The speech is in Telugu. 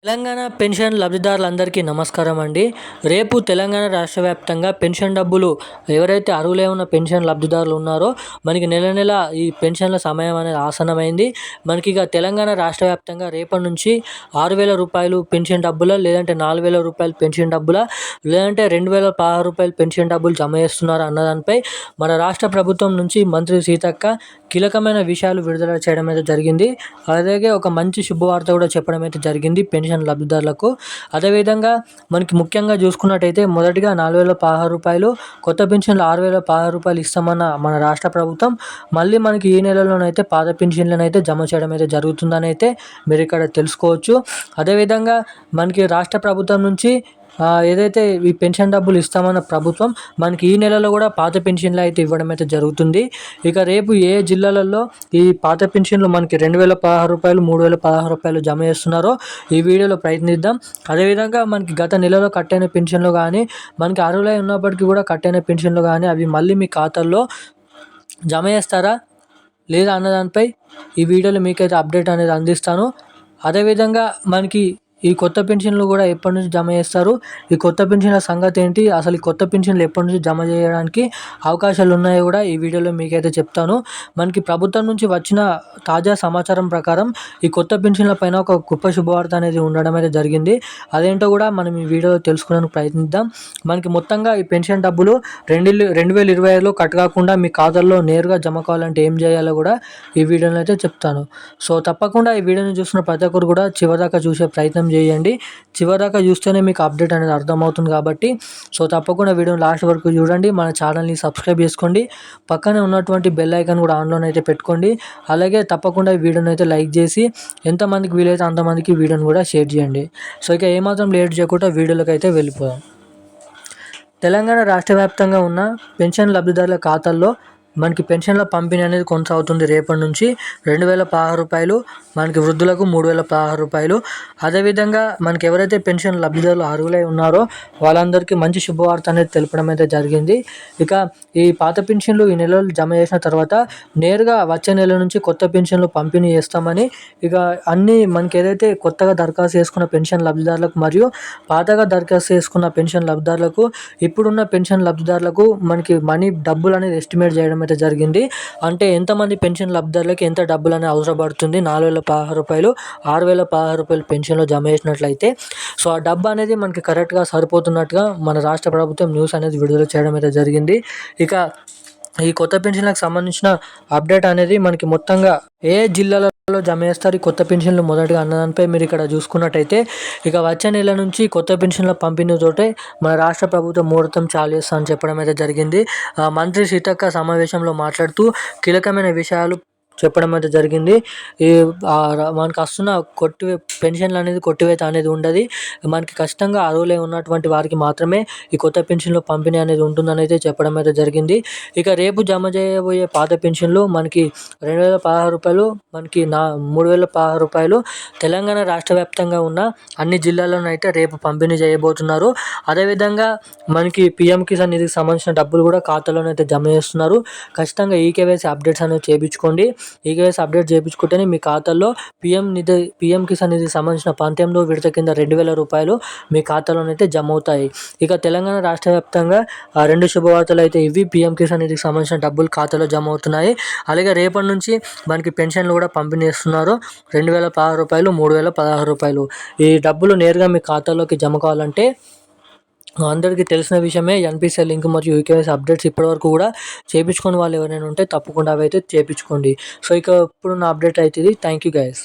తెలంగాణ పెన్షన్ లబ్ధిదారులందరికీ నమస్కారం అండి. రేపు తెలంగాణ రాష్ట్ర వ్యాప్తంగా పెన్షన్ డబ్బులు ఎవరైతే అర్హులై ఉన్న పెన్షన్ లబ్ధిదారులు ఉన్నారో మనకి నెల నెల ఈ పెన్షన్ల సమయం అనేది ఆసన్నమైంది. మనకి ఇక తెలంగాణ రాష్ట్ర వ్యాప్తంగా రేపటి నుంచి 6,000 రూపాయలు పెన్షన్ డబ్బులా, లేదంటే 4,000 రూపాయలు పెన్షన్ డబ్బులా, లేదంటే 2,016 రూపాయలు పెన్షన్ డబ్బులు జమ చేస్తున్నారు అన్నదానిపై మన రాష్ట్ర ప్రభుత్వం నుంచి మంత్రి సీతక్క కీలకమైన విషయాలు విడుదల చేయడం అయితే జరిగింది. అలాగే ఒక మంచి శుభవార్త కూడా చెప్పడం అయితే జరిగింది పెన్షన్ లబ్ధిదారులకు. అదేవిధంగా మనకి ముఖ్యంగా చూసుకున్నట్టయితే మొదటిగా 4,016 రూపాయలు, కొత్త పెన్షన్లు 6,016 రూపాయలు ఇస్తామన్న మన రాష్ట్ర ప్రభుత్వం మళ్ళీ మనకి ఈ నెలలోనైతే పాత పెన్షన్లను అయితే జమ చేయడం అయితే జరుగుతుందని అయితే మీరు ఇక్కడ తెలుసుకోవచ్చు. అదేవిధంగా మనకి రాష్ట్ర ప్రభుత్వం నుంచి ఏదైతే ఈ పెన్షన్ డబ్బులు ఇస్తామన్న ప్రభుత్వం మనకి ఈ నెలలో కూడా పాత పెన్షన్లు అయితే ఇవ్వడం అయితే జరుగుతుంది. ఇక రేపు ఏ జిల్లాలలో ఈ పాత పెన్షన్లు మనకి 2,016 రూపాయలు, 3,016 రూపాయలు జమ చేస్తున్నారో ఈ వీడియోలో ప్రయత్నిద్దాం. అదేవిధంగా మనకి గత నెలలో కట్టైన పెన్షన్లు కానీ, మనకి అర్హులై ఉన్నప్పటికీ కూడా కట్టైన పెన్షన్లు కానీ అవి మళ్ళీ మీ ఖాతాల్లో జమ చేస్తారా లేదా అన్నదానిపై ఈ వీడియోలో మీకైతే అప్డేట్ అనేది అందిస్తాను. అదేవిధంగా మనకి ఈ కొత్త పెన్షన్లు కూడా ఎప్పటి నుంచి జమ చేస్తారు, ఈ కొత్త పెన్షన్ల సంగతి ఏంటి, అసలు ఈ కొత్త పెన్షన్లు ఎప్పటి నుంచి జమ చేయడానికి అవకాశాలు ఉన్నాయో కూడా ఈ వీడియోలో మీకైతే చెప్తాను. మనకి ప్రభుత్వం నుంచి వచ్చిన తాజా సమాచారం ప్రకారం ఈ కొత్త పెన్షన్ల పైన ఒక గొప్ప శుభవార్త అనేది ఉండడం అయితే జరిగింది. అదేంటో కూడా మనం ఈ వీడియోలో తెలుసుకోవడానికి ప్రయత్నిద్దాం. మనకి మొత్తంగా ఈ పెన్షన్ డబ్బులు 2025లో కట్ కాకుండా మీ ఖాతాల్లో నేరుగా జమ కావాలంటే ఏం చేయాలో కూడా ఈ వీడియోలో అయితే చెప్తాను. సో తప్పకుండా ఈ వీడియోని చూస్తున్న ప్రతి ఒక్కరు కూడా చివరిదాకా చూసే ప్రయత్నం చేయండి. చివరిదాకా చూస్తేనే మీకు అప్డేట్ అనేది అర్థమవుతుంది కాబట్టి సో తప్పకుండా వీడియోని లాస్ట్ వరకు చూడండి. మన ఛానల్ని సబ్స్క్రైబ్ చేసుకోండి. పక్కనే ఉన్నటువంటి బెల్ ఐకాన్ కూడా ఆన్లో అయితే పెట్టుకోండి. అలాగే తప్పకుండా ఈ వీడియోని అయితే లైక్ చేసి ఎంతమందికి వీలైతే అంతమందికి వీడియోని కూడా షేర్ చేయండి. సో ఇక ఏమాత్రం లేట్ చేయకుండా వీడియోలోకి అయితే వెళ్ళిపోదాం. తెలంగాణ రాష్ట్ర వ్యాప్తంగా ఉన్న పెన్షన్ లబ్ధిదారుల ఖాతాల్లో మనకి పెన్షన్ల పంపిణీ అనేది కొనసాగుతుంది. రేపటి నుంచి 2,016 రూపాయలు, మనకి వృద్ధులకు 3,016 రూపాయలు. అదేవిధంగా మనకి ఎవరైతే పెన్షన్ లబ్ధిదారులు అర్హులై ఉన్నారో వాళ్ళందరికీ మంచి శుభవార్త అనేది తెలపడం అయితే జరిగింది. ఇక ఈ పాత పెన్షన్లు ఈ నెలలో జమ చేసిన తర్వాత నేరుగా వచ్చే నెల నుంచి కొత్త పెన్షన్లు పంపిణీ చేస్తామని ఇక అన్నీ మనకి ఏదైతే కొత్తగా దరఖాస్తు చేసుకున్న పెన్షన్ లబ్ధిదారులకు మరియు పాతగా దరఖాస్తు చేసుకున్న పెన్షన్ లబ్ధిదారులకు, ఇప్పుడున్న పెన్షన్ లబ్ధిదారులకు మనకి డబ్బులు అనేది ఎస్టిమేట్ చేయడం అయితే జరిగింది. అంటే ఎంతమంది పెన్షన్ లబ్ధిదారులకి ఎంత డబ్బులు అనేది అవసరం పడుతుంది, 4,016 రూపాయలు, 6,016 రూపాయలు పెన్షన్లో జమ చేసినట్లయితే సో ఆ డబ్బు అనేది మనకి కరెక్ట్గా సరిపోతున్నట్టుగా మన రాష్ట్ర ప్రభుత్వం న్యూస్ అనేది విడుదల చేయడం అయితే జరిగింది. ఇక ఈ కొత్త పెన్షన్లకు సంబంధించిన అప్డేట్ అనేది మనకి మొత్తంగా ఏ జిల్లాలలో జమ చేస్తారు ఈ కొత్త పెన్షన్లు మొదటిగా అన్నదానిపై మీరు ఇక్కడ చూసుకున్నట్టయితే ఇక వచ్చే నెల నుంచి కొత్త పెన్షన్ల పంపిణీతోటే మన రాష్ట్ర ప్రభుత్వం ముహూర్తం చాలు చేస్తా అని చెప్పడం అయితే జరిగింది. మంత్రి సీతక్క సమావేశంలో మాట్లాడుతూ కీలకమైన విషయాలు చెప్పడం అయితే జరిగింది. ఈ మనకు వస్తున్న పెన్షన్లు అనేది కొట్టివేత అనేది ఉండదు. మనకి కష్టంగా అర్హులై ఉన్నటువంటి వారికి మాత్రమే ఈ కొత్త పెన్షన్లు పంపిణీ అనేది ఉంటుందని అయితే చెప్పడం అయితే జరిగింది. ఇక రేపు జమ చేయబోయే పాత పెన్షన్లు మనకి 2,016 రూపాయలు, మనకి 3,016 రూపాయలు తెలంగాణ రాష్ట్ర వ్యాప్తంగా ఉన్న అన్ని జిల్లాల్లోనైతే రేపు పంపిణీ చేయబోతున్నారు. అదేవిధంగా మనకి పీఎం కిసాన్ నిధికి సంబంధించిన డబ్బులు కూడా ఖాతాలోనైతే జమ చేస్తున్నారు. ఖచ్చితంగా ఈకేవైసీ అప్డేట్స్ అనేవి చేయించుకోండి. ఈకేవైసీ అప్డేట్ చేయించుకుంటేనే మీ ఖాతాల్లో పీఎం కిసాన్ నిధికి సంబంధించిన 18వ విడత కింద 2,000 రూపాయలు మీ ఖాతాలోనైతే జమ అవుతాయి. ఇక తెలంగాణ రాష్ట్ర వ్యాప్తంగా 2 శుభవార్తలు అయితే ఇవి. పీఎం కిసాన్ నిధికి సంబంధించిన డబ్బులు ఖాతాలో జమ అవుతున్నాయి. అలాగే రేపటి నుంచి మనకి పెన్షన్లు కూడా పంపిణీ చేస్తున్నారు. 2,016 రూపాయలు, 3,016 రూపాయలు. ఈ డబ్బులు నేరుగా మీ ఖాతాలోకి జమ కావాలంటే అందరికీ తెలిసిన విషయమే. ఎన్పిసిఐ లింక్ మరియు యూకేవైసీ అప్డేట్స్ ఇప్పటివరకు కూడా చేయించుకొని వాళ్ళు ఎవరైనా ఉంటే తప్పకుండా అవి అయితే చేయించుకోండి. సో ఇక ఇప్పుడున్న అప్డేట్ అయితే ఇది. Thank you guys.